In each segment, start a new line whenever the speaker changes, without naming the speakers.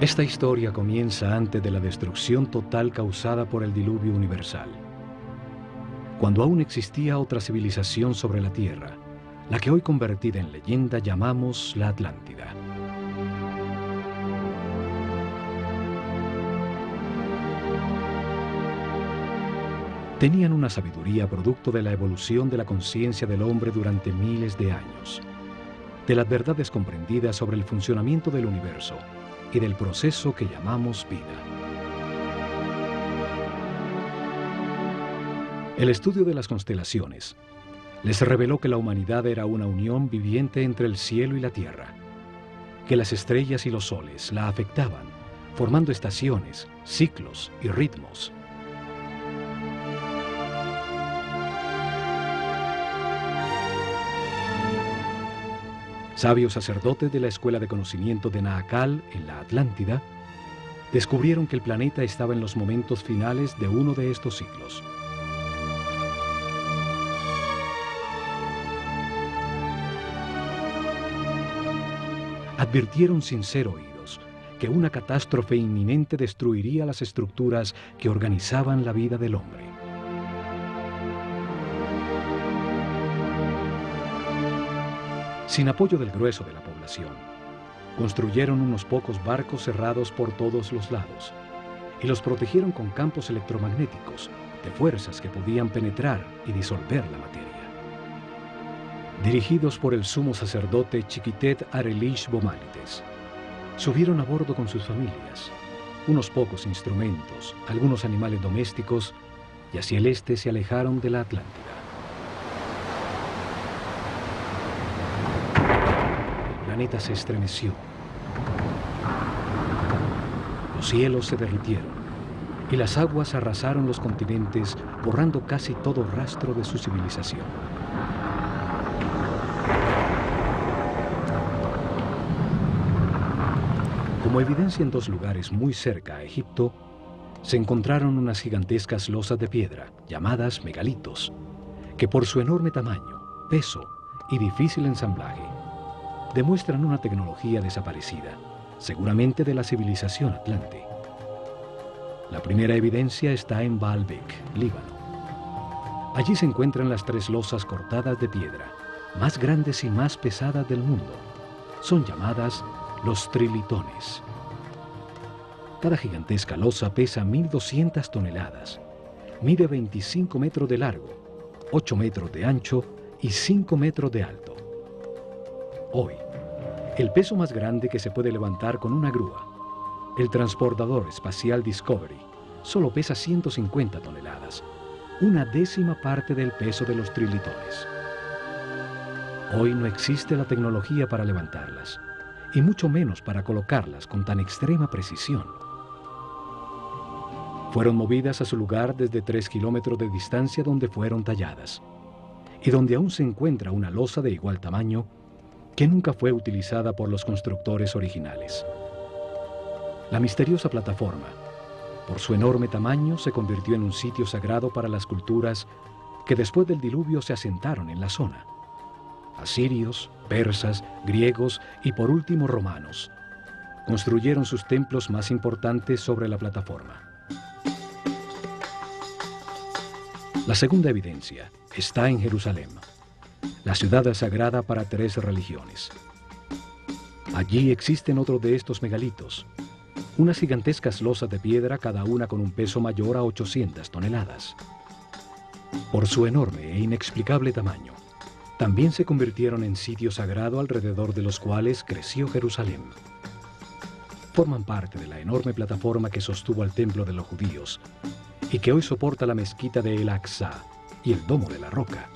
Esta historia comienza antes de la destrucción total causada por el diluvio universal, cuando aún existía otra civilización sobre la Tierra, la que hoy convertida en leyenda llamamos la Atlántida. Tenían una sabiduría producto de la evolución de la conciencia del hombre durante miles de años, de las verdades comprendidas sobre el funcionamiento del universo y del proceso que llamamos vida. El estudio de las constelaciones les reveló que la humanidad era una unión viviente entre el cielo y la tierra, que las estrellas y los soles la afectaban, formando estaciones, ciclos y ritmos. Sabios sacerdotes de la Escuela de Conocimiento de Naakal, en la Atlántida, descubrieron que el planeta estaba en los momentos finales de uno de estos ciclos. Advirtieron sin ser oídos que una catástrofe inminente destruiría las estructuras que organizaban la vida del hombre. Sin apoyo del grueso de la población, construyeron unos pocos barcos cerrados por todos los lados y los protegieron con campos electromagnéticos de fuerzas que podían penetrar y disolver la materia. Dirigidos por el sumo sacerdote Chiquitet Arelish Bomalites, subieron a bordo con sus familias, unos pocos instrumentos, algunos animales domésticos, y hacia el este se alejaron de la Atlántida. El planeta se estremeció. Los cielos se derritieron y las aguas arrasaron los continentes, borrando casi todo rastro de su civilización. Como evidencia en dos lugares muy cerca a Egipto, se encontraron unas gigantescas losas de piedra, llamadas megalitos, que por su enorme tamaño, peso y difícil ensamblaje, demuestran una tecnología desaparecida, seguramente de la civilización atlante. La primera evidencia está en Baalbek, Líbano. Allí se encuentran las tres losas cortadas de piedra, más grandes y más pesadas del mundo. Son llamadas los trilitones. Cada gigantesca losa pesa 1.200 toneladas, mide 25 metros de largo, 8 metros de ancho y 5 metros de alto. Hoy, el peso más grande que se puede levantar con una grúa, el transportador espacial Discovery, solo pesa 150 toneladas, una décima parte del peso de los trilitones. Hoy no existe la tecnología para levantarlas, y mucho menos para colocarlas con tan extrema precisión. Fueron movidas a su lugar desde 3 kilómetros de distancia donde fueron talladas, y donde aún se encuentra una losa de igual tamaño que nunca fue utilizada por los constructores originales. La misteriosa plataforma, por su enorme tamaño, se convirtió en un sitio sagrado para las culturas que después del diluvio se asentaron en la zona. Asirios, persas, griegos y por último romanos construyeron sus templos más importantes sobre la plataforma. La segunda evidencia está en Jerusalén, la ciudad sagrada para 3 religiones. Allí existen otros de estos megalitos, unas gigantescas losas de piedra, cada una con un peso mayor a 800 toneladas. Por su enorme e inexplicable tamaño, también se convirtieron en sitio sagrado alrededor de los cuales creció Jerusalén. Forman parte de la enorme plataforma que sostuvo al templo de los judíos y que hoy soporta la mezquita de El Aqsa y el Domo de la Roca.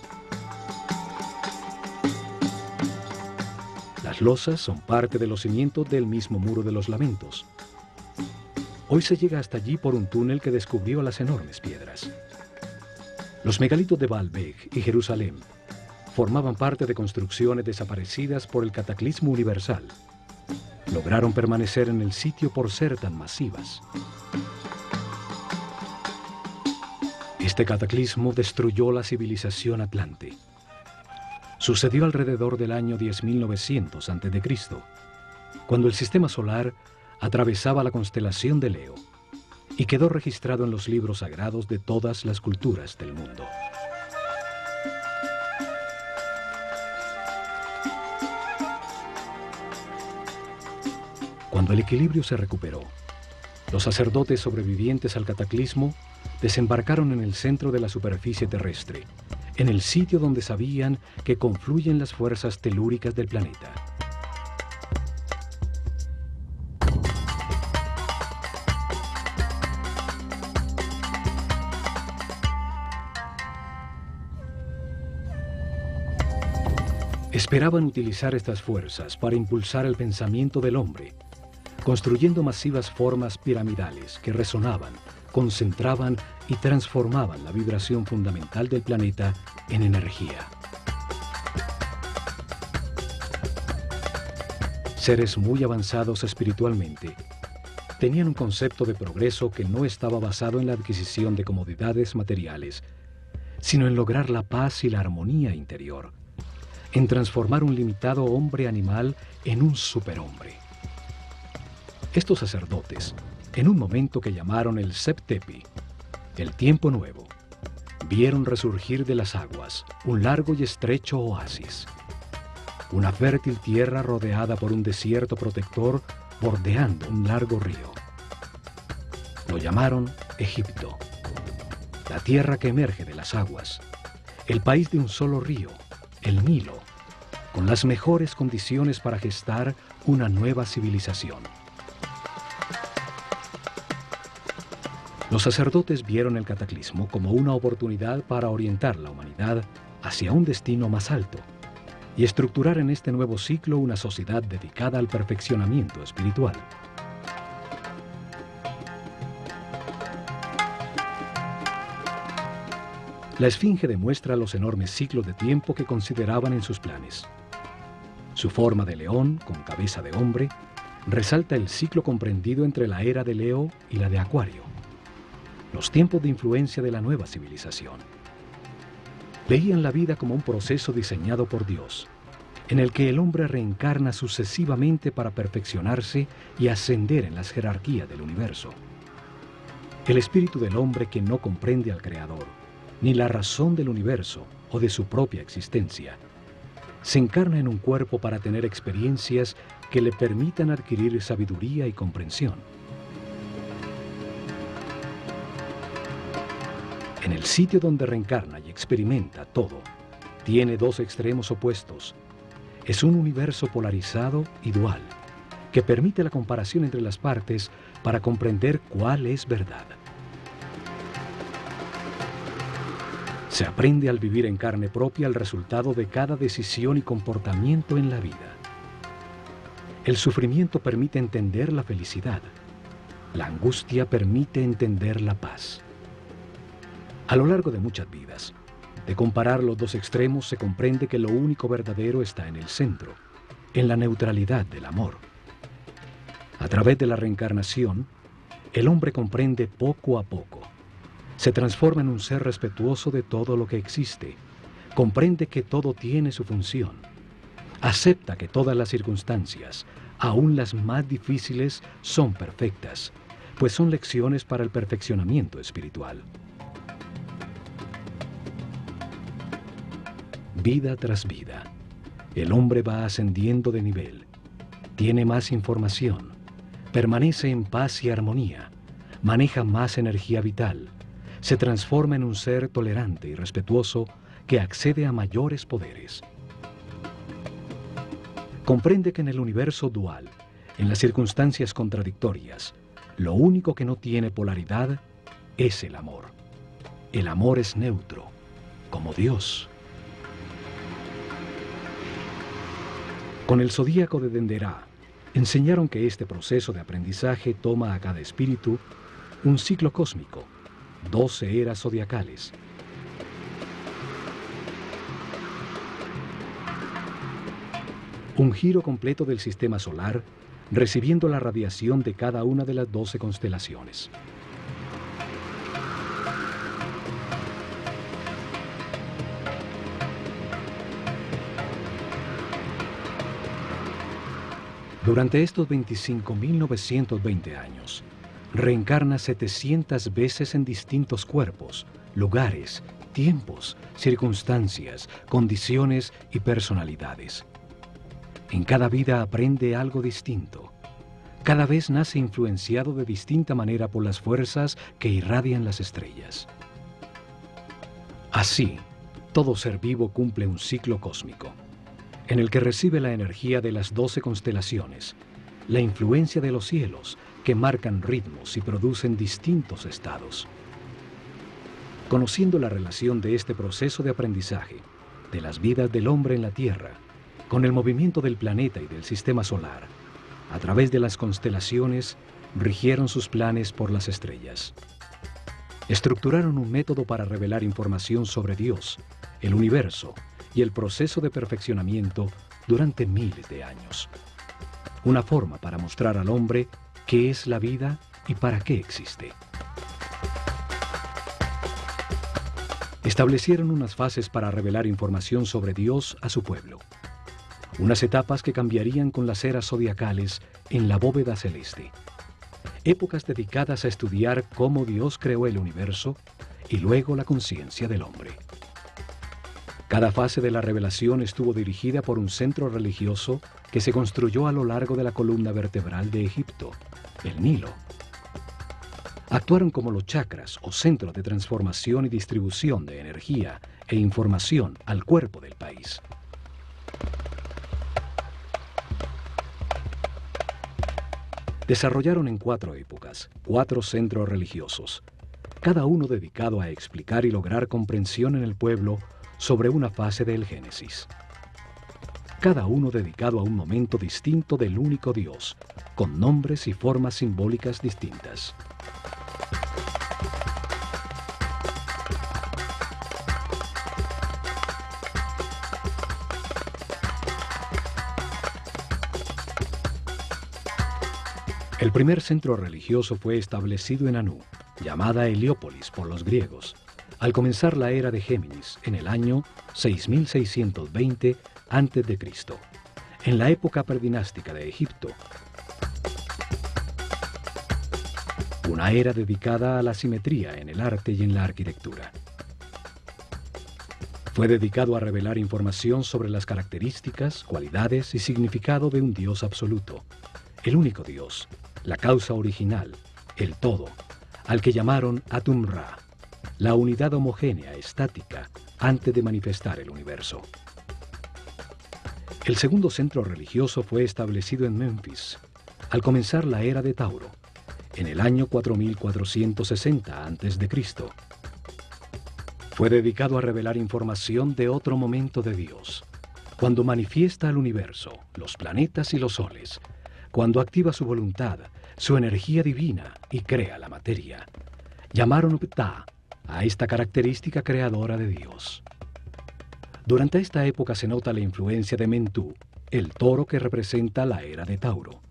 Las losas son parte de los cimientos del mismo Muro de los Lamentos. Hoy se llega hasta allí por un túnel que descubrió las enormes piedras. Los megalitos de Baalbek y Jerusalén formaban parte de construcciones desaparecidas por el cataclismo universal. Lograron permanecer en el sitio por ser tan masivas. Este cataclismo destruyó la civilización atlante. Sucedió alrededor del año 10.900 a.C., cuando el sistema solar atravesaba la constelación de Leo y quedó registrado en los libros sagrados de todas las culturas del mundo. Cuando el equilibrio se recuperó, los sacerdotes sobrevivientes al cataclismo desembarcaron en el centro de la superficie terrestre, en el sitio donde sabían que confluyen las fuerzas telúricas del planeta. Esperaban utilizar estas fuerzas para impulsar el pensamiento del hombre, construyendo masivas formas piramidales que resonaban, concentraban y transformaban la vibración fundamental del planeta en energía. Seres muy avanzados espiritualmente tenían un concepto de progreso que no estaba basado en la adquisición de comodidades materiales, sino en lograr la paz y la armonía interior, en transformar un limitado hombre animal en un superhombre. Estos sacerdotes, en un momento que llamaron el Septepi, el tiempo nuevo, vieron resurgir de las aguas un largo y estrecho oasis, una fértil tierra rodeada por un desierto protector bordeando un largo río. Lo llamaron Egipto, la tierra que emerge de las aguas, el país de un solo río, el Nilo, con las mejores condiciones para gestar una nueva civilización. Los sacerdotes vieron el cataclismo como una oportunidad para orientar la humanidad hacia un destino más alto y estructurar en este nuevo ciclo una sociedad dedicada al perfeccionamiento espiritual. La Esfinge demuestra los enormes ciclos de tiempo que consideraban en sus planes. Su forma de león, con cabeza de hombre, resalta el ciclo comprendido entre la era de Leo y la de Acuario, los tiempos de influencia de la nueva civilización. Veían la vida como un proceso diseñado por Dios, en el que el hombre reencarna sucesivamente para perfeccionarse y ascender en las jerarquías del universo. El espíritu del hombre que no comprende al Creador, ni la razón del universo o de su propia existencia, se encarna en un cuerpo para tener experiencias que le permitan adquirir sabiduría y comprensión. En el sitio donde reencarna y experimenta todo, tiene dos extremos opuestos. Es un universo polarizado y dual, que permite la comparación entre las partes para comprender cuál es verdad. Se aprende al vivir en carne propia el resultado de cada decisión y comportamiento en la vida. El sufrimiento permite entender la felicidad. La angustia permite entender la paz. A lo largo de muchas vidas, de comparar los dos extremos se comprende que lo único verdadero está en el centro, en la neutralidad del amor. A través de la reencarnación, el hombre comprende poco a poco. Se transforma en un ser respetuoso de todo lo que existe, comprende que todo tiene su función, acepta que todas las circunstancias, aun las más difíciles, son perfectas, pues son lecciones para el perfeccionamiento espiritual. Vida tras vida, el hombre va ascendiendo de nivel, tiene más información, permanece en paz y armonía, maneja más energía vital, se transforma en un ser tolerante y respetuoso que accede a mayores poderes. Comprende que en el universo dual, en las circunstancias contradictorias, lo único que no tiene polaridad es el amor. El amor es neutro, como Dios. Con el zodíaco de Denderá, enseñaron que este proceso de aprendizaje toma a cada espíritu un ciclo cósmico, 12 eras zodiacales. Un giro completo del sistema solar, recibiendo la radiación de cada una de las 12 constelaciones. Durante estos 25.920 años, reencarna 700 veces en distintos cuerpos, lugares, tiempos, circunstancias, condiciones y personalidades. En cada vida aprende algo distinto. Cada vez nace influenciado de distinta manera por las fuerzas que irradian las estrellas. Así, todo ser vivo cumple un ciclo cósmico, en el que recibe la energía de las 12 constelaciones, la influencia de los cielos, que marcan ritmos y producen distintos estados. Conociendo la relación de este proceso de aprendizaje, de las vidas del hombre en la Tierra, con el movimiento del planeta y del sistema solar, a través de las constelaciones, rigieron sus planes por las estrellas. Estructuraron un método para revelar información sobre Dios, el universo y el proceso de perfeccionamiento durante miles de años. Una forma para mostrar al hombre qué es la vida y para qué existe. Establecieron unas fases para revelar información sobre Dios a su pueblo. Unas etapas que cambiarían con las eras zodiacales en la bóveda celeste. Épocas dedicadas a estudiar cómo Dios creó el universo y luego la conciencia del hombre. Cada fase de la revelación estuvo dirigida por un centro religioso que se construyó a lo largo de la columna vertebral de Egipto, el Nilo. Actuaron como los chakras o centros de transformación y distribución de energía e información al cuerpo del país. Desarrollaron en 4 épocas, 4 centros religiosos, cada uno dedicado a explicar y lograr comprensión en el pueblo sobre una fase del Génesis. Cada uno dedicado a un momento distinto del único Dios, con nombres y formas simbólicas distintas. El primer centro religioso fue establecido en Anu, llamada Heliópolis por los griegos, al comenzar la era de Géminis en el año 6620 a.C., en la época predinástica de Egipto. Una era dedicada a la simetría en el arte y en la arquitectura. Fue dedicado a revelar información sobre las características, cualidades y significado de un Dios absoluto, el único Dios, la causa original, el todo, al que llamaron Atum-Ra, la unidad homogénea, estática, antes de manifestar el universo. El segundo centro religioso fue establecido en Memphis, al comenzar la era de Tauro, en el año 4460 a.C. Fue dedicado a revelar información de otro momento de Dios, cuando manifiesta al universo, los planetas y los soles, cuando activa su voluntad, su energía divina y crea la materia. Llamaron Ptah a esta característica creadora de Dios. Durante esta época se nota la influencia de Mentú, el toro que representa la era de Tauro,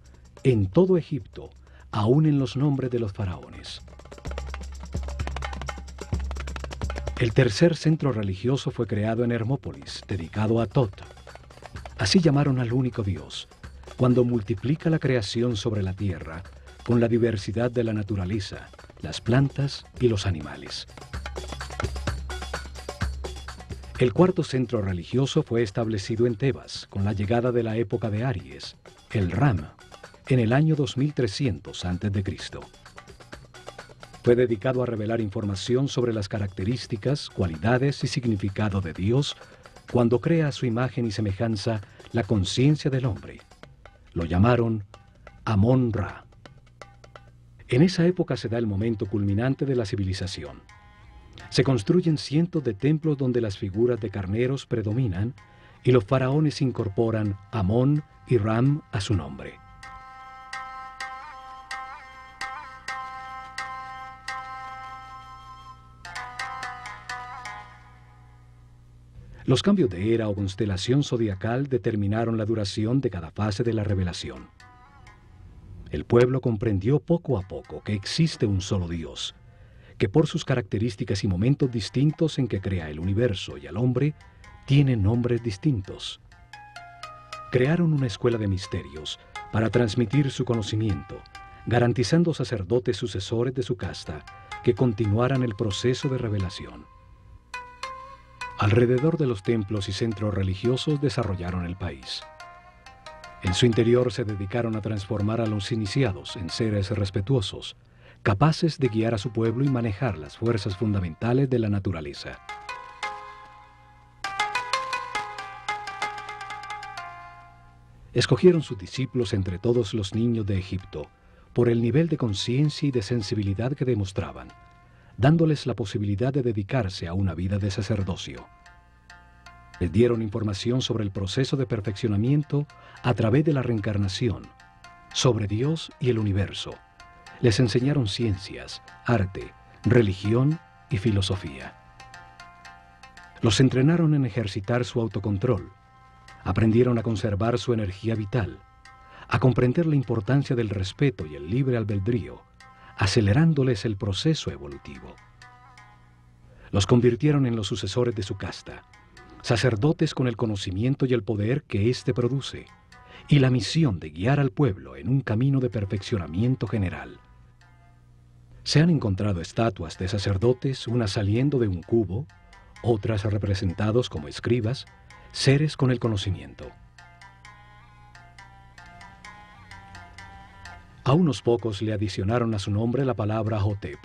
en todo Egipto, aún en los nombres de los faraones. El tercer centro religioso fue creado en Hermópolis, dedicado a Tot. Así llamaron al único Dios, cuando multiplica la creación sobre la tierra con la diversidad de la naturaleza, las plantas y los animales. El cuarto centro religioso fue establecido en Tebas con la llegada de la época de Aries, el Ram, en el año 2300 a.C. Fue dedicado a revelar información sobre las características, cualidades y significado de Dios cuando crea a su imagen y semejanza la conciencia del hombre. Lo llamaron Amón-Ra. En esa época se da el momento culminante de la civilización. Se construyen cientos de templos donde las figuras de carneros predominan y los faraones incorporan Amón y Ram a su nombre. Los cambios de era o constelación zodiacal determinaron la duración de cada fase de la revelación. El pueblo comprendió poco a poco que existe un solo Dios, que por sus características y momentos distintos en que crea el universo y al hombre, tiene nombres distintos. Crearon una escuela de misterios para transmitir su conocimiento, garantizando sacerdotes sucesores de su casta que continuaran el proceso de revelación. Alrededor de los templos y centros religiosos desarrollaron el país. En su interior se dedicaron a transformar a los iniciados en seres respetuosos, capaces de guiar a su pueblo y manejar las fuerzas fundamentales de la naturaleza. Escogieron sus discípulos entre todos los niños de Egipto por el nivel de conciencia y de sensibilidad que demostraban, dándoles la posibilidad de dedicarse a una vida de sacerdocio. Les dieron información sobre el proceso de perfeccionamiento a través de la reencarnación, sobre Dios y el universo. Les enseñaron ciencias, arte, religión y filosofía. Los entrenaron en ejercitar su autocontrol. Aprendieron a conservar su energía vital, a comprender la importancia del respeto y el libre albedrío, acelerándoles el proceso evolutivo. Los convirtieron en los sucesores de su casta, sacerdotes con el conocimiento y el poder que éste produce, y la misión de guiar al pueblo en un camino de perfeccionamiento general. Se han encontrado estatuas de sacerdotes, unas saliendo de un cubo, otras representados como escribas, seres con el conocimiento. A unos pocos le adicionaron a su nombre la palabra Hotep,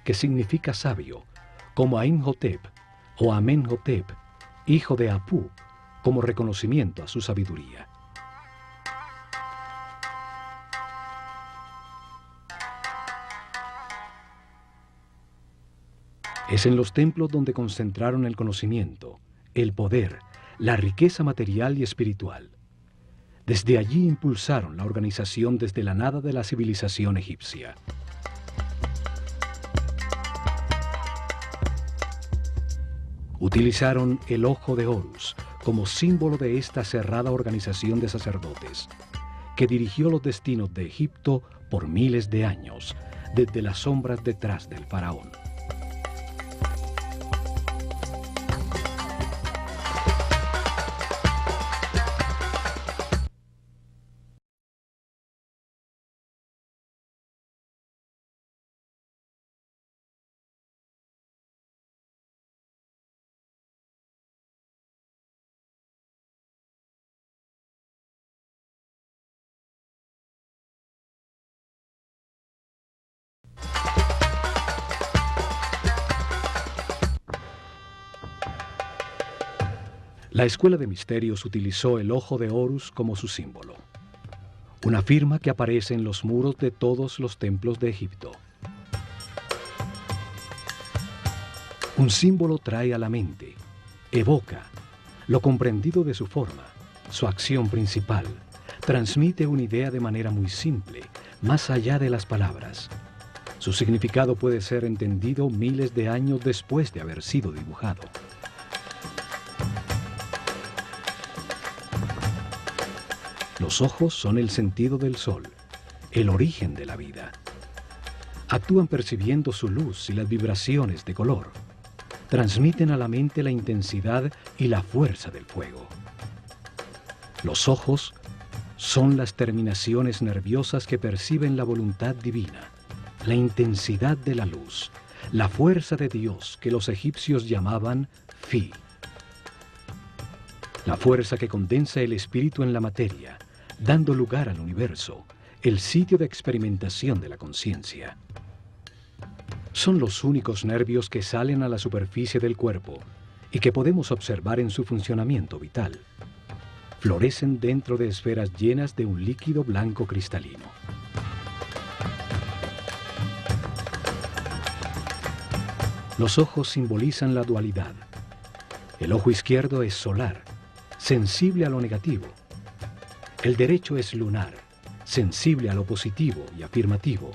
que significa sabio, como Amenhotep o Amenhotep, hijo de Apú, como reconocimiento a su sabiduría. Es en los templos donde concentraron el conocimiento, el poder, la riqueza material y espiritual. Desde allí impulsaron la organización desde la nada de la civilización egipcia. Utilizaron el ojo de Horus como símbolo de esta cerrada organización de sacerdotes, que dirigió los destinos de Egipto por miles de años, desde las sombras detrás del faraón. La Escuela de Misterios utilizó el ojo de Horus como su símbolo, una firma que aparece en los muros de todos los templos de Egipto. Un símbolo trae a la mente, evoca lo comprendido de su forma, su acción principal, transmite una idea de manera muy simple, más allá de las palabras. Su significado puede ser entendido miles de años después de haber sido dibujado. Los ojos son el sentido del sol, el origen de la vida. Actúan percibiendo su luz y las vibraciones de color. Transmiten a la mente la intensidad y la fuerza del fuego. Los ojos son las terminaciones nerviosas que perciben la voluntad divina, la intensidad de la luz, la fuerza de Dios que los egipcios llamaban Fi. La fuerza que condensa el espíritu en la materia, dando lugar al universo, el sitio de experimentación de la conciencia. Son los únicos nervios que salen a la superficie del cuerpo y que podemos observar en su funcionamiento vital. Florecen dentro de esferas llenas de un líquido blanco cristalino. Los ojos simbolizan la dualidad. El ojo izquierdo es solar, sensible a lo negativo. El derecho es lunar, sensible a lo positivo y afirmativo.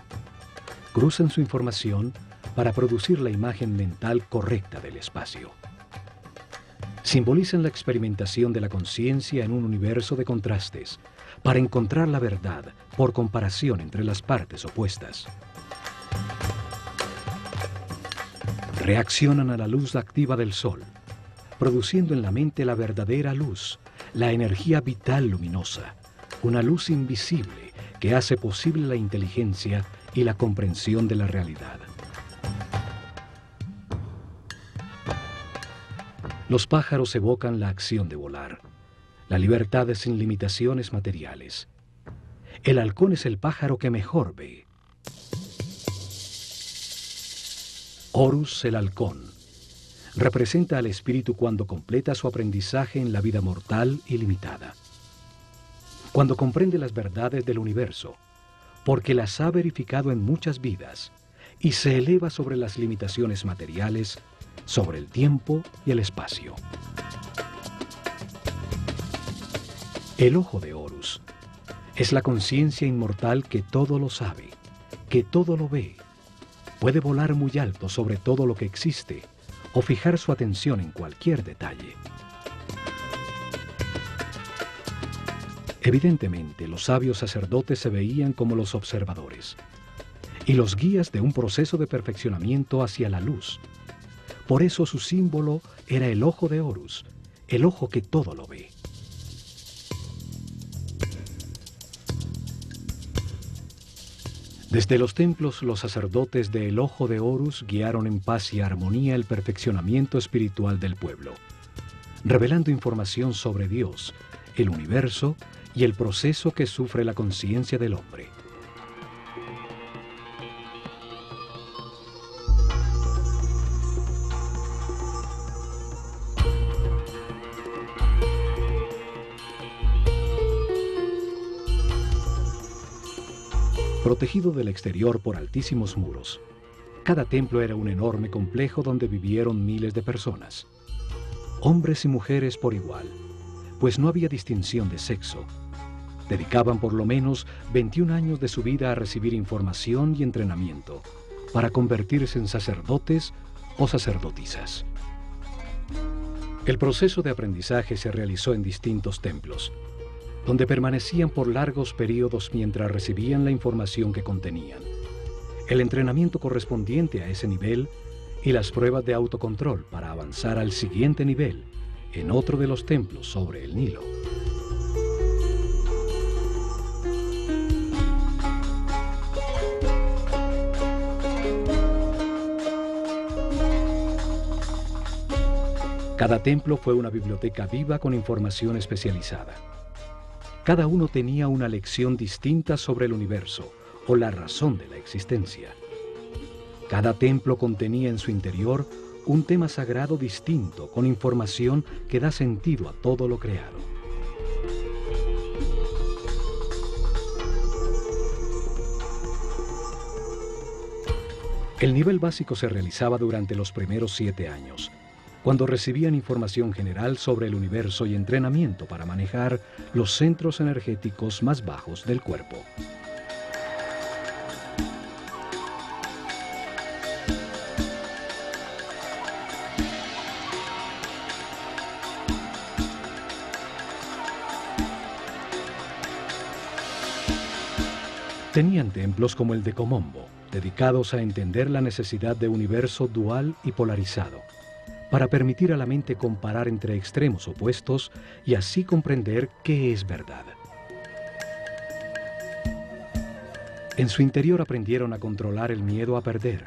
Cruzan su información para producir la imagen mental correcta del espacio. Simbolizan la experimentación de la conciencia en un universo de contrastes, para encontrar la verdad por comparación entre las partes opuestas. Reaccionan a la luz activa del sol, produciendo en la mente la verdadera luz, la energía vital luminosa, una luz invisible que hace posible la inteligencia y la comprensión de la realidad. Los pájaros evocan la acción de volar, la libertad sin limitaciones materiales. El halcón es el pájaro que mejor ve. Horus, el halcón, representa al espíritu cuando completa su aprendizaje en la vida mortal y limitada. Cuando comprende las verdades del universo, porque las ha verificado en muchas vidas, y se eleva sobre las limitaciones materiales, sobre el tiempo y el espacio. El ojo de Horus es la conciencia inmortal que todo lo sabe, que todo lo ve. Puede volar muy alto sobre todo lo que existe o fijar su atención en cualquier detalle. Evidentemente, los sabios sacerdotes se veían como los observadores y los guías de un proceso de perfeccionamiento hacia la luz. Por eso su símbolo era el ojo de Horus, el ojo que todo lo ve. Desde los templos, los sacerdotes del ojo de Horus guiaron en paz y armonía el perfeccionamiento espiritual del pueblo, revelando información sobre Dios, el universo y el proceso que sufre la conciencia del hombre. Protegido del exterior por altísimos muros, cada templo era un enorme complejo donde vivieron miles de personas, hombres y mujeres por igual, pues no había distinción de sexo. Dedicaban por lo menos 21 años de su vida a recibir información y entrenamiento para convertirse en sacerdotes o sacerdotisas. El proceso de aprendizaje se realizó en distintos templos, donde permanecían por largos periodos mientras recibían la información que contenían, el entrenamiento correspondiente a ese nivel y las pruebas de autocontrol para avanzar al siguiente nivel en otro de los templos sobre el Nilo. Cada templo fue una biblioteca viva con información especializada. Cada uno tenía una lección distinta sobre el universo o la razón de la existencia. Cada templo contenía en su interior un tema sagrado distinto con información que da sentido a todo lo creado. El nivel básico se realizaba durante los primeros 7 años, cuando recibían información general sobre el universo y entrenamiento para manejar los centros energéticos más bajos del cuerpo. Tenían templos como el de Komombo, dedicados a entender la necesidad de un universo dual y polarizado, para permitir a la mente comparar entre extremos opuestos y así comprender qué es verdad. En su interior aprendieron a controlar el miedo a perder,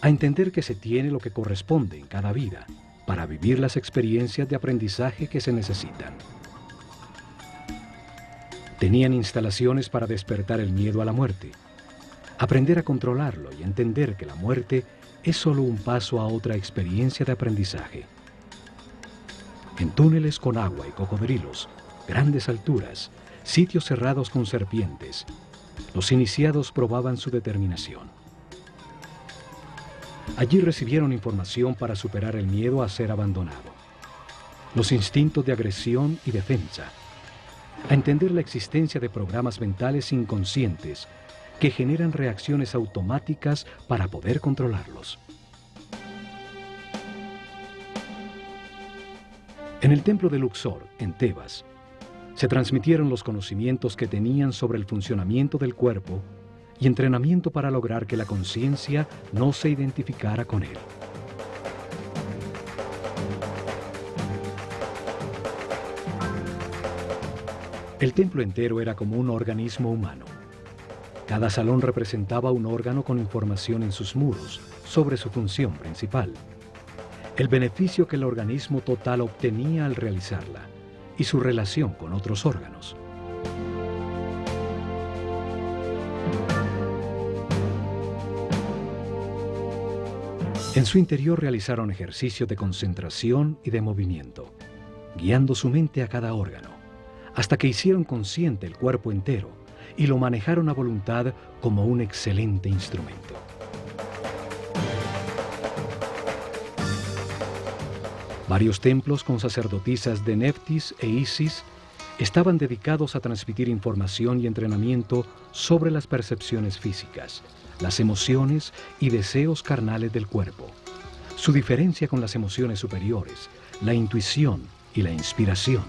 a entender que se tiene lo que corresponde en cada vida para vivir las experiencias de aprendizaje que se necesitan. Tenían instalaciones para despertar el miedo a la muerte, aprender a controlarlo y entender que la muerte es solo un paso a otra experiencia de aprendizaje. En túneles con agua y cocodrilos, grandes alturas, sitios cerrados con serpientes, los iniciados probaban su determinación. Allí recibieron información para superar el miedo a ser abandonado, los instintos de agresión y defensa, a entender la existencia de programas mentales inconscientes que generan reacciones automáticas para poder controlarlos. En el templo de Luxor, en Tebas, se transmitieron los conocimientos que tenían sobre el funcionamiento del cuerpo y entrenamiento para lograr que la conciencia no se identificara con él. El templo entero era como un organismo humano, Cada salón representaba un órgano con información en sus muros sobre su función principal, el beneficio que el organismo total obtenía al realizarla y su relación con otros órganos. En su interior realizaron ejercicios de concentración y de movimiento, guiando su mente a cada órgano, hasta que hicieron consciente el cuerpo entero y lo manejaron a voluntad como un excelente instrumento. Varios templos con sacerdotisas de Neftis e Isis estaban dedicados a transmitir información y entrenamiento sobre las percepciones físicas, las emociones y deseos carnales del cuerpo, su diferencia con las emociones superiores, la intuición y la inspiración.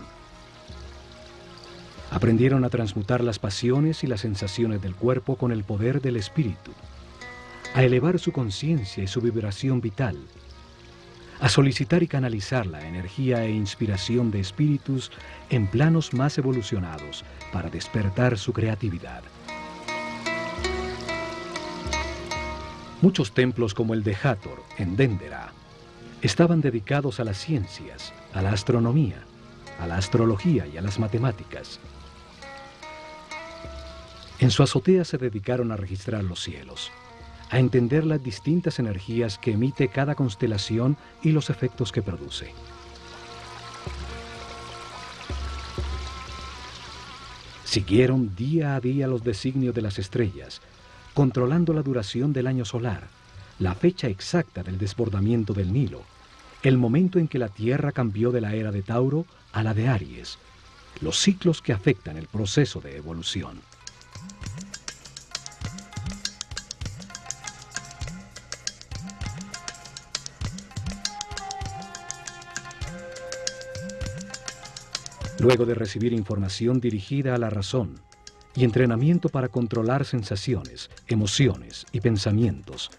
Aprendieron a transmutar las pasiones y las sensaciones del cuerpo con el poder del espíritu, a elevar su conciencia y su vibración vital, a solicitar y canalizar la energía e inspiración de espíritus en planos más evolucionados para despertar su creatividad. Muchos templos como el de Hathor, en Dendera, estaban dedicados a las ciencias, a la astronomía, a la astrología y a las matemáticas. En su azotea se dedicaron a registrar los cielos, a entender las distintas energías que emite cada constelación y los efectos que produce. Siguieron día a día los designios de las estrellas, controlando la duración del año solar, la fecha exacta del desbordamiento del Nilo, el momento en que la Tierra cambió de la era de Tauro a la de Aries, los ciclos que afectan el proceso de evolución. Luego de recibir información dirigida a la razón y entrenamiento para controlar sensaciones, emociones y pensamientos,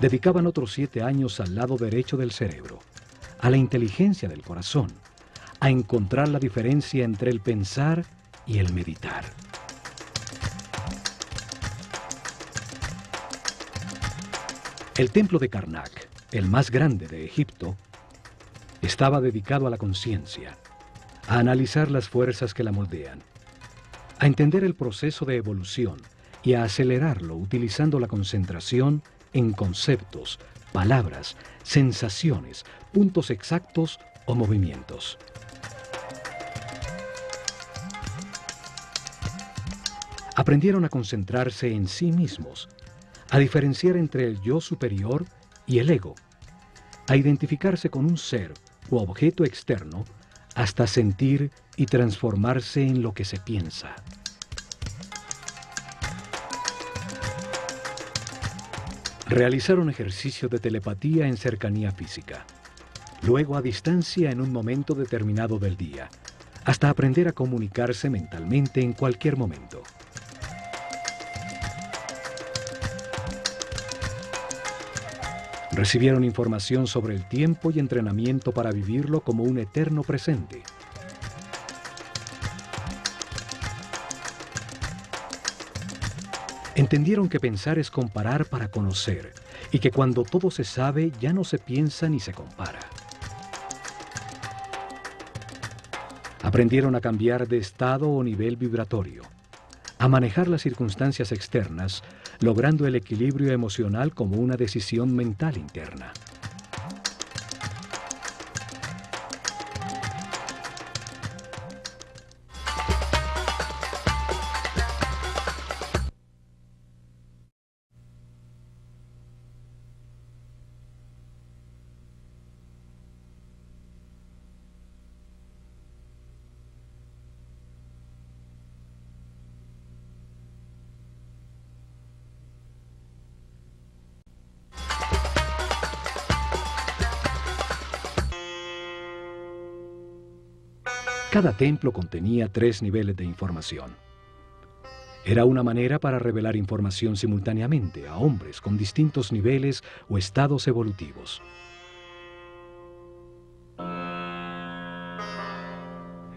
dedicaban otros 7 años al lado derecho del cerebro, a la inteligencia del corazón, a encontrar la diferencia entre el pensar y el meditar. El templo de Karnak, el más grande de Egipto, estaba dedicado a la conciencia, a analizar las fuerzas que la moldean, a entender el proceso de evolución y a acelerarlo utilizando la concentración en conceptos, palabras, sensaciones, puntos exactos o movimientos. Aprendieron a concentrarse en sí mismos, a diferenciar entre el yo superior y el ego, a identificarse con un ser u objeto externo hasta sentir y transformarse en lo que se piensa. Realizaron ejercicios de telepatía en cercanía física, luego a distancia en un momento determinado del día, hasta aprender a comunicarse mentalmente en cualquier momento. Recibieron información sobre el tiempo y entrenamiento para vivirlo como un eterno presente. Entendieron que pensar es comparar para conocer, y que cuando todo se sabe ya no se piensa ni se compara. Aprendieron a cambiar de estado o nivel vibratorio, a manejar las circunstancias externas, logrando el equilibrio emocional como una decisión mental interna. Cada templo contenía 3 niveles de información. Era una manera para revelar información simultáneamente a hombres con distintos niveles o estados evolutivos.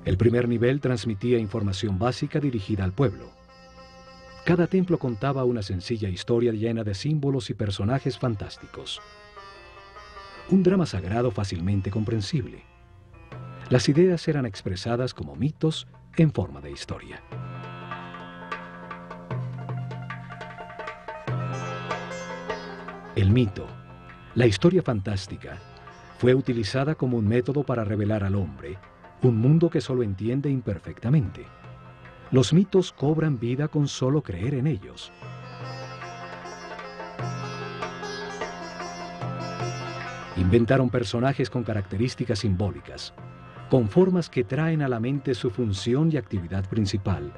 El primer nivel transmitía información básica dirigida al pueblo. Cada templo contaba una sencilla historia llena de símbolos y personajes fantásticos. Un drama sagrado fácilmente comprensible. Las ideas eran expresadas como mitos en forma de historia. El mito, la historia fantástica, fue utilizada como un método para revelar al hombre un mundo que solo entiende imperfectamente. Los mitos cobran vida con solo creer en ellos. Inventaron personajes con características simbólicas, con formas que traen a la mente su función y actividad principal,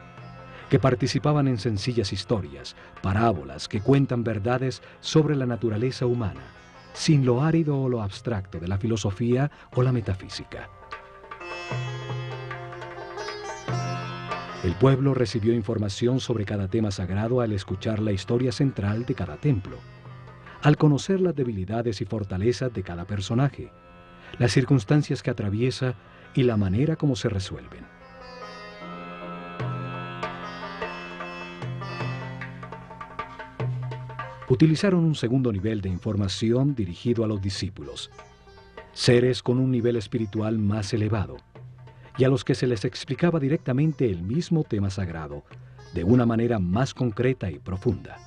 que participaban en sencillas historias, parábolas que cuentan verdades sobre la naturaleza humana, sin lo árido o lo abstracto de la filosofía o la metafísica. El pueblo recibió información sobre cada tema sagrado al escuchar la historia central de cada templo, al conocer las debilidades y fortalezas de cada personaje, las circunstancias que atraviesa y la manera como se resuelven. Utilizaron un segundo nivel de información dirigido a los discípulos, seres con un nivel espiritual más elevado, y a los que se les explicaba directamente el mismo tema sagrado, de una manera más concreta y profunda.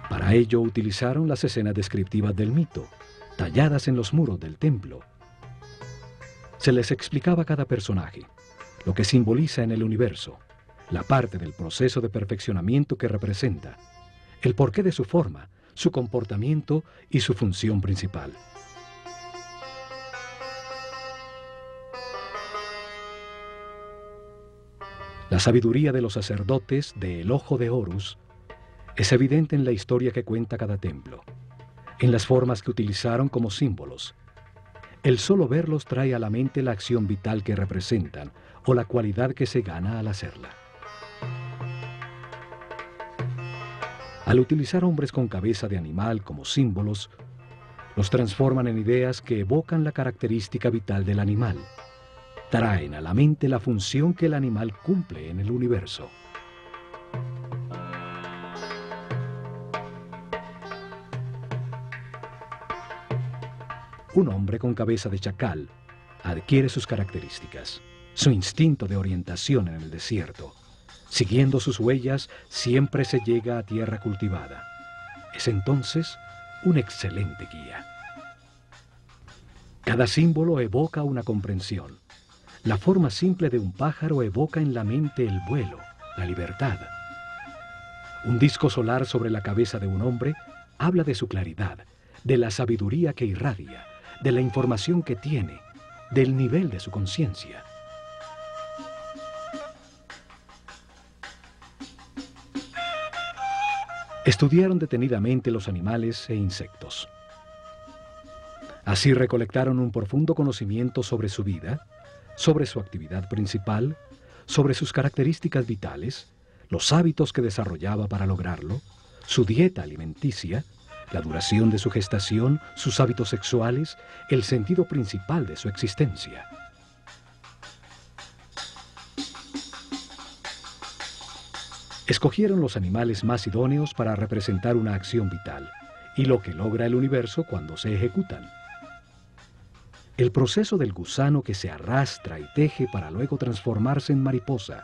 Para ello utilizaron las escenas descriptivas del mito, talladas en los muros del templo. Se les explicaba a cada personaje lo que simboliza en el universo, la parte del proceso de perfeccionamiento que representa, el porqué de su forma, su comportamiento y su función principal. La sabiduría de los sacerdotes de El Ojo de Horus es evidente en la historia que cuenta cada templo, en las formas que utilizaron como símbolos. El solo verlos trae a la mente la acción vital que representan o la cualidad que se gana al hacerla. Al utilizar hombres con cabeza de animal como símbolos, los transforman en ideas que evocan la característica vital del animal. Traen a la mente la función que el animal cumple en el universo. Un hombre con cabeza de chacal adquiere sus características, su instinto de orientación en el desierto. Siguiendo sus huellas, siempre se llega a tierra cultivada. Es entonces un excelente guía. Cada símbolo evoca una comprensión. La forma simple de un pájaro evoca en la mente el vuelo, la libertad. Un disco solar sobre la cabeza de un hombre habla de su claridad, de la sabiduría que irradia, de la información que tiene, del nivel de su conciencia. Estudiaron detenidamente los animales e insectos. Así recolectaron un profundo conocimiento sobre su vida, sobre su actividad principal, sobre sus características vitales, los hábitos que desarrollaba para lograrlo, su dieta alimenticia, la duración de su gestación, sus hábitos sexuales, el sentido principal de su existencia. Escogieron los animales más idóneos para representar una acción vital y lo que logra el universo cuando se ejecutan. El proceso del gusano que se arrastra y teje para luego transformarse en mariposa.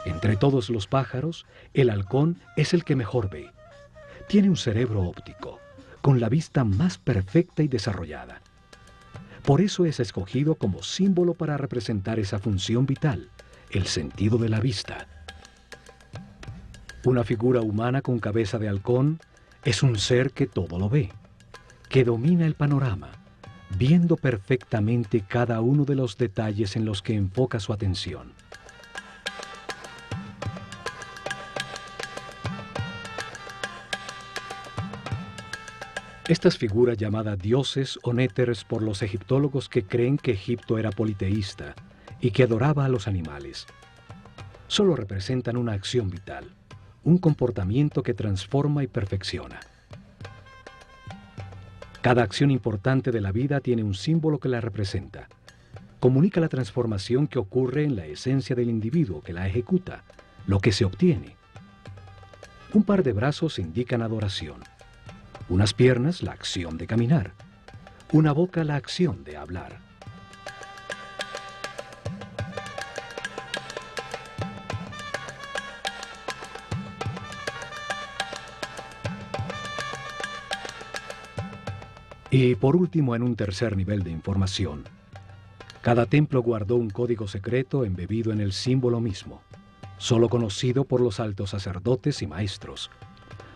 Entre todos los pájaros, el halcón es el que mejor ve. Tiene un cerebro óptico, con la vista más perfecta y desarrollada. Por eso es escogido como símbolo para representar esa función vital, el sentido de la vista. Una figura humana con cabeza de halcón es un ser que todo lo ve, que domina el panorama, viendo perfectamente cada uno de los detalles en los que enfoca su atención. Estas figuras llamadas dioses o néteres por los egiptólogos que creen que Egipto era politeísta y que adoraba a los animales. Solo representan una acción vital, un comportamiento que transforma y perfecciona. Cada acción importante de la vida tiene un símbolo que la representa. Comunica la transformación que ocurre en la esencia del individuo que la ejecuta, lo que se obtiene. Un par de brazos indican adoración, unas piernas la acción de caminar, una boca la acción de hablar. Y por último, en un tercer nivel de información, cada templo guardó un código secreto embebido en el símbolo mismo, solo conocido por los altos sacerdotes y maestros,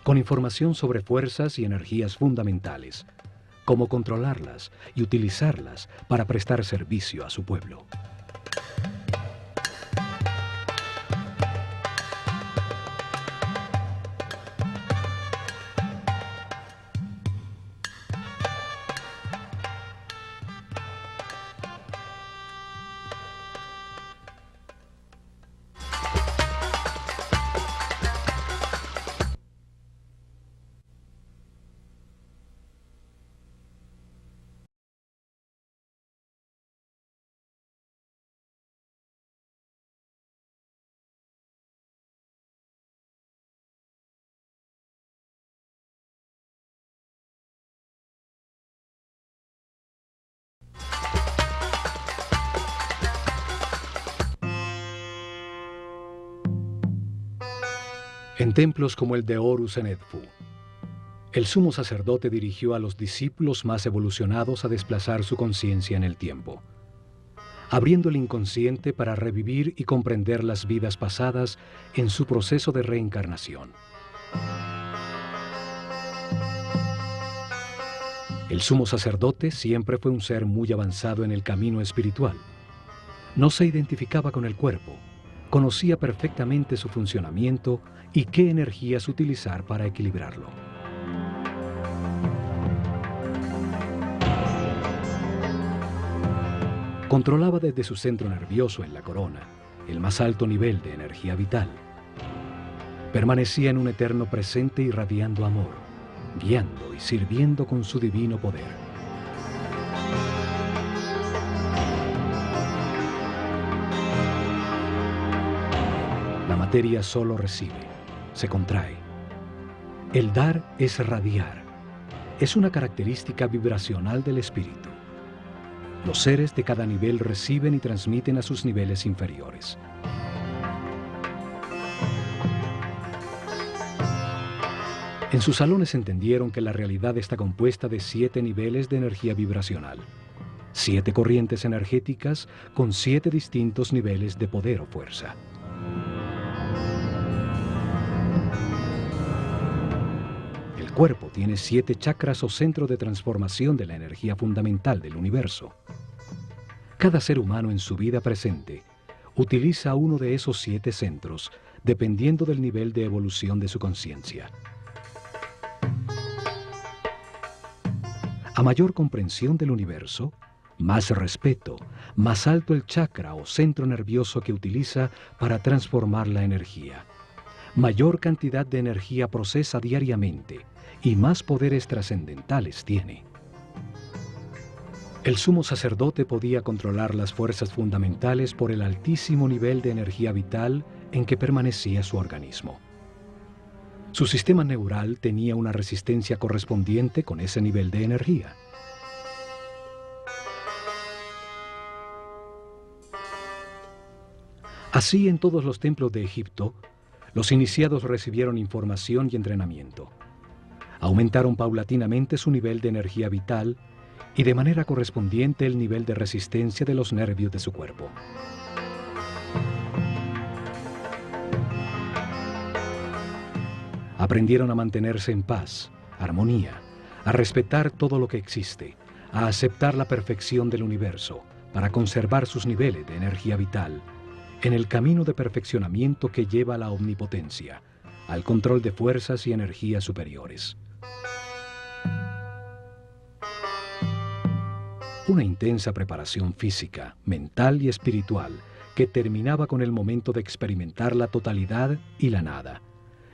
con información sobre fuerzas y energías fundamentales, cómo controlarlas y utilizarlas para prestar servicio a su pueblo. En templos como el de Horus en Edfu, el sumo sacerdote dirigió a los discípulos más evolucionados a desplazar su conciencia en el tiempo, abriendo el inconsciente para revivir y comprender las vidas pasadas en su proceso de reencarnación. El sumo sacerdote siempre fue un ser muy avanzado en el camino espiritual. No se identificaba con el cuerpo, conocía perfectamente su funcionamiento y qué energías utilizar para equilibrarlo. Controlaba desde su centro nervioso en la corona el más alto nivel de energía vital. Permanecía en un eterno presente irradiando amor, guiando y sirviendo con su divino poder. La materia solo recibe, se contrae. El dar es radiar, es una característica vibracional del espíritu. Los seres de cada nivel reciben y transmiten a sus niveles inferiores. En sus salones entendieron que la realidad está compuesta de 7 niveles de energía vibracional, 7 corrientes energéticas con 7 distintos niveles de poder o fuerza. El cuerpo tiene 7 chakras o centros de transformación de la energía fundamental del universo. Cada ser humano en su vida presente utiliza uno de esos 7 centros dependiendo del nivel de evolución de su conciencia. A mayor comprensión del universo, más respeto, más alto el chakra o centro nervioso que utiliza para transformar la energía. Mayor cantidad de energía procesa diariamente y más poderes trascendentales tiene. El sumo sacerdote podía controlar las fuerzas fundamentales por el altísimo nivel de energía vital en que permanecía su organismo. Su sistema neural tenía una resistencia correspondiente con ese nivel de energía. Así, en todos los templos de Egipto, los iniciados recibieron información y entrenamiento. Aumentaron paulatinamente su nivel de energía vital y de manera correspondiente el nivel de resistencia de los nervios de su cuerpo. Aprendieron a mantenerse en paz, armonía, a respetar todo lo que existe, a aceptar la perfección del universo para conservar sus niveles de energía vital en el camino de perfeccionamiento que lleva a la omnipotencia, al control de fuerzas y energías superiores. Una intensa preparación física, mental y espiritual que terminaba con el momento de experimentar la totalidad y la nada,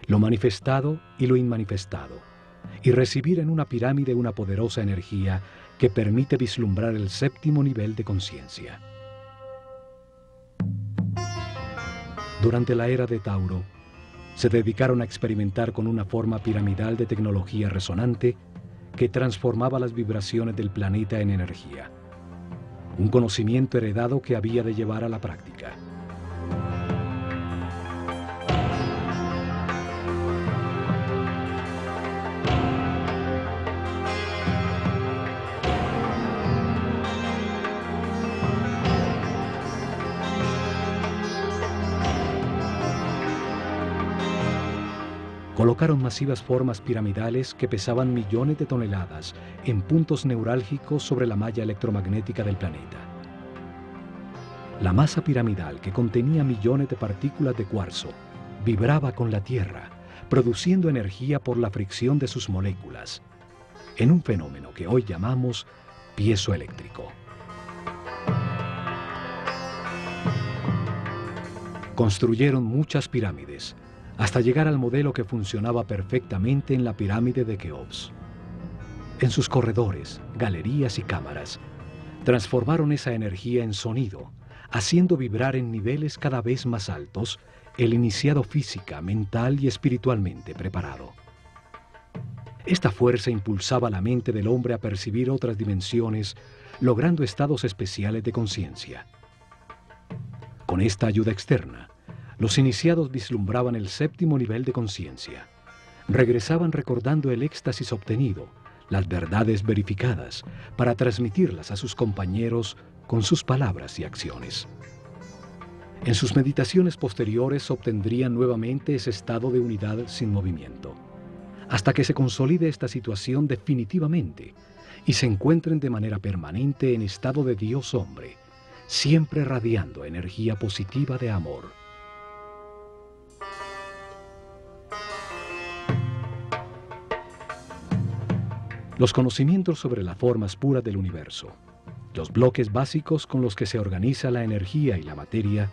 lo manifestado y lo inmanifestado, y recibir en una pirámide una poderosa energía que permite vislumbrar el séptimo nivel de conciencia. Durante la era de Tauro, se dedicaron a experimentar con una forma piramidal de tecnología resonante que transformaba las vibraciones del planeta en energía. Un conocimiento heredado que había de llevar a la práctica. Colocaron masivas formas piramidales que pesaban millones de toneladas en puntos neurálgicos sobre la malla electromagnética del planeta. La masa piramidal, que contenía millones de partículas de cuarzo, vibraba con la Tierra, produciendo energía por la fricción de sus moléculas, en un fenómeno que hoy llamamos piezoeléctrico. Construyeron muchas pirámides, hasta llegar al modelo que funcionaba perfectamente en la pirámide de Keops. En sus corredores, galerías y cámaras, transformaron esa energía en sonido, haciendo vibrar en niveles cada vez más altos el iniciado física, mental y espiritualmente preparado. Esta fuerza impulsaba la mente del hombre a percibir otras dimensiones, logrando estados especiales de conciencia. Con esta ayuda externa, los iniciados vislumbraban el séptimo nivel de conciencia. Regresaban recordando el éxtasis obtenido, las verdades verificadas, para transmitirlas a sus compañeros con sus palabras y acciones. En sus meditaciones posteriores obtendrían nuevamente ese estado de unidad sin movimiento, hasta que se consolide esta situación definitivamente y se encuentren de manera permanente en estado de Dios-hombre, siempre radiando energía positiva de amor. Los conocimientos sobre las formas puras del universo, los bloques básicos con los que se organiza la energía y la materia,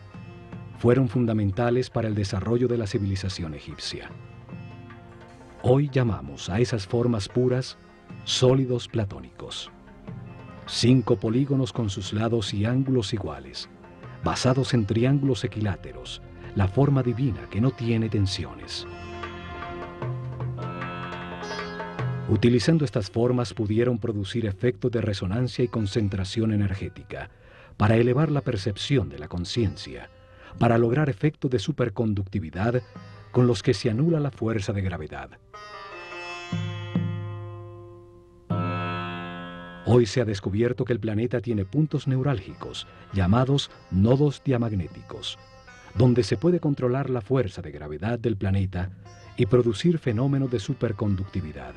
fueron fundamentales para el desarrollo de la civilización egipcia. Hoy llamamos a esas formas puras sólidos platónicos. 5 polígonos con sus lados y ángulos iguales, basados en triángulos equiláteros, la forma divina que no tiene tensiones. Utilizando estas formas pudieron producir efectos de resonancia y concentración energética para elevar la percepción de la conciencia, para lograr efectos de superconductividad con los que se anula la fuerza de gravedad. Hoy se ha descubierto que el planeta tiene puntos neurálgicos, llamados nodos diamagnéticos, donde se puede controlar la fuerza de gravedad del planeta y producir fenómenos de superconductividad.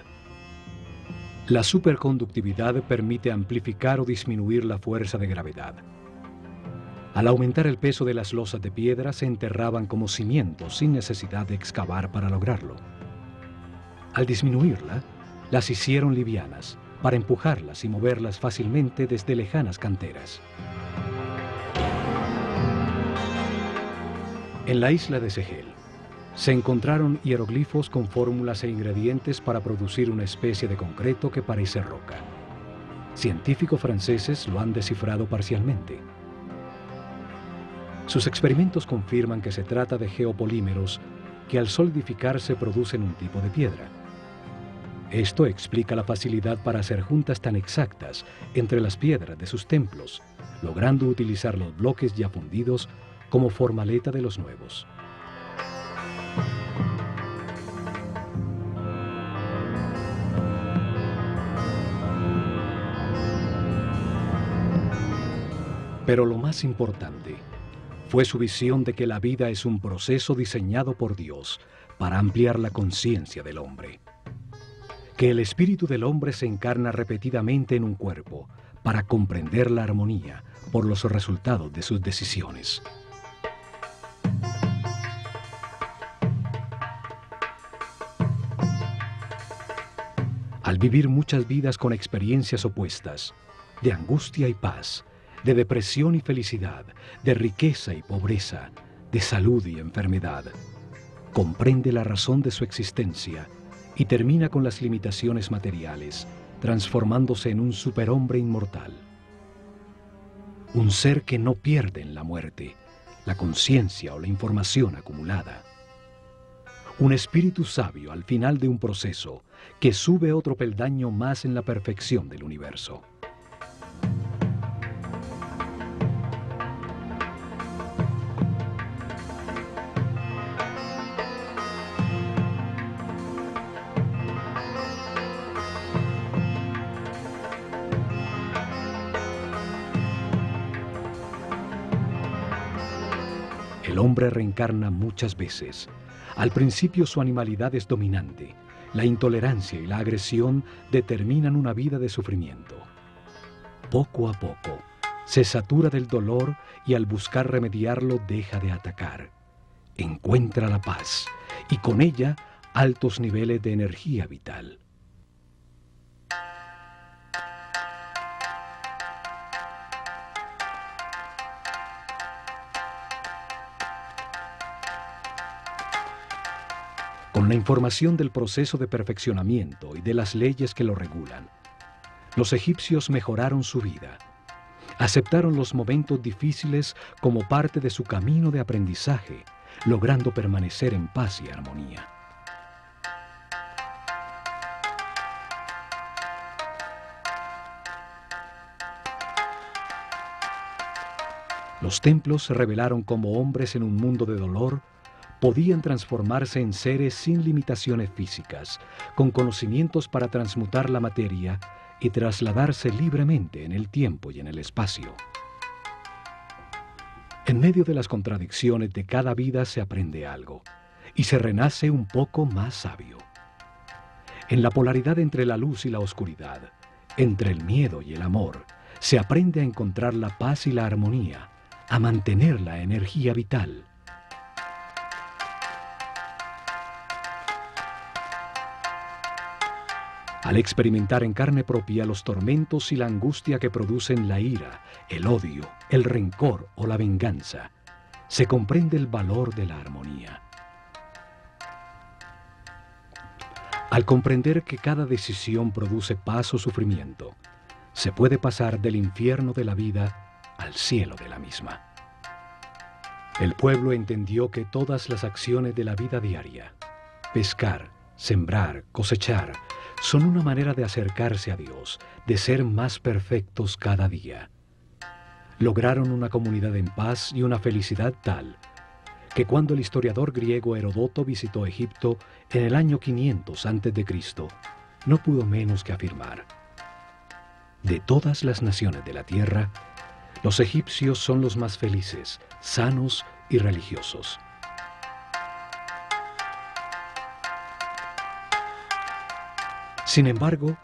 La superconductividad permite amplificar o disminuir la fuerza de gravedad. Al aumentar el peso de las losas de piedra, se enterraban como cimientos sin necesidad de excavar para lograrlo. Al disminuirla, las hicieron livianas, para empujarlas y moverlas fácilmente desde lejanas canteras. En la isla de Segel, se encontraron hieroglifos con fórmulas e ingredientes para producir una especie de concreto que parece roca. Científicos franceses lo han descifrado parcialmente. Sus experimentos confirman que se trata de geopolímeros que al solidificarse producen un tipo de piedra. Esto explica la facilidad para hacer juntas tan exactas entre las piedras de sus templos, logrando utilizar los bloques ya fundidos como formaleta de los nuevos. Pero lo más importante fue su visión de que la vida es un proceso diseñado por Dios para ampliar la conciencia del hombre. Que el espíritu del hombre se encarna repetidamente en un cuerpo para comprender la armonía por los resultados de sus decisiones. Al vivir muchas vidas con experiencias opuestas, de angustia y paz, de depresión y felicidad, de riqueza y pobreza, de salud y enfermedad. Comprende la razón de su existencia y termina con las limitaciones materiales, transformándose en un superhombre inmortal. Un ser que no pierde en la muerte la conciencia o la información acumulada. Un espíritu sabio al final de un proceso que sube otro peldaño más en la perfección del universo. El hombre reencarna muchas veces. Al principio su animalidad es dominante. La intolerancia y la agresión determinan una vida de sufrimiento. Poco a poco, se satura del dolor y al buscar remediarlo deja de atacar. Encuentra la paz y con ella altos niveles de energía vital. Con la información del proceso de perfeccionamiento y de las leyes que lo regulan, los egipcios mejoraron su vida. Aceptaron los momentos difíciles como parte de su camino de aprendizaje, logrando permanecer en paz y armonía. Los templos se revelaron como hombres en un mundo de dolor. Podían transformarse en seres sin limitaciones físicas, con conocimientos para transmutar la materia y trasladarse libremente en el tiempo y en el espacio. En medio de las contradicciones de cada vida se aprende algo y se renace un poco más sabio. En la polaridad entre la luz y la oscuridad, entre el miedo y el amor, se aprende a encontrar la paz y la armonía, a mantener la energía vital. Al experimentar en carne propia los tormentos y la angustia que producen la ira, el odio, el rencor o la venganza, se comprende el valor de la armonía. Al comprender que cada decisión produce paz o sufrimiento, se puede pasar del infierno de la vida al cielo de la misma. El pueblo entendió que todas las acciones de la vida diaria, pescar, sembrar, cosechar, son una manera de acercarse a Dios, de ser más perfectos cada día. Lograron una comunidad en paz y una felicidad tal que cuando el historiador griego Heródoto visitó Egipto en el año 500 a.C., no pudo menos que afirmar: de todas las naciones de la tierra, los egipcios son los más felices, sanos y religiosos. Sin embargo,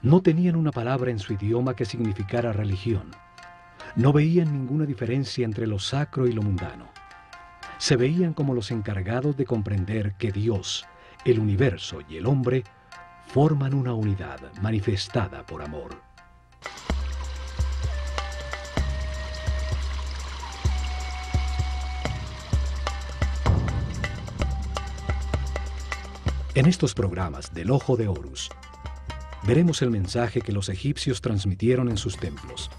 no tenían una palabra en su idioma que significara religión. No veían ninguna diferencia entre lo sacro y lo mundano. Se veían como los encargados de comprender que Dios, el universo y el hombre forman una unidad manifestada por amor. En estos programas del Ojo de Horus, veremos el mensaje que los egipcios transmitieron en sus templos,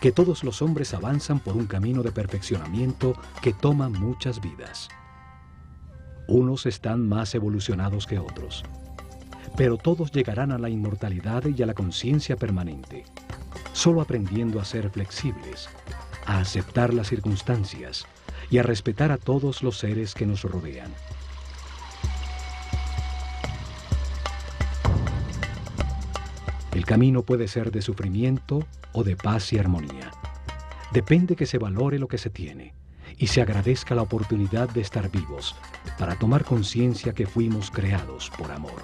que todos los hombres avanzan por un camino de perfeccionamiento que toma muchas vidas. Unos están más evolucionados que otros, pero todos llegarán a la inmortalidad y a la conciencia permanente, solo aprendiendo a ser flexibles, a aceptar las circunstancias y a respetar a todos los seres que nos rodean. El camino puede ser de sufrimiento o de paz y armonía. Depende que se valore lo que se tiene y se agradezca la oportunidad de estar vivos para tomar conciencia que fuimos creados por amor.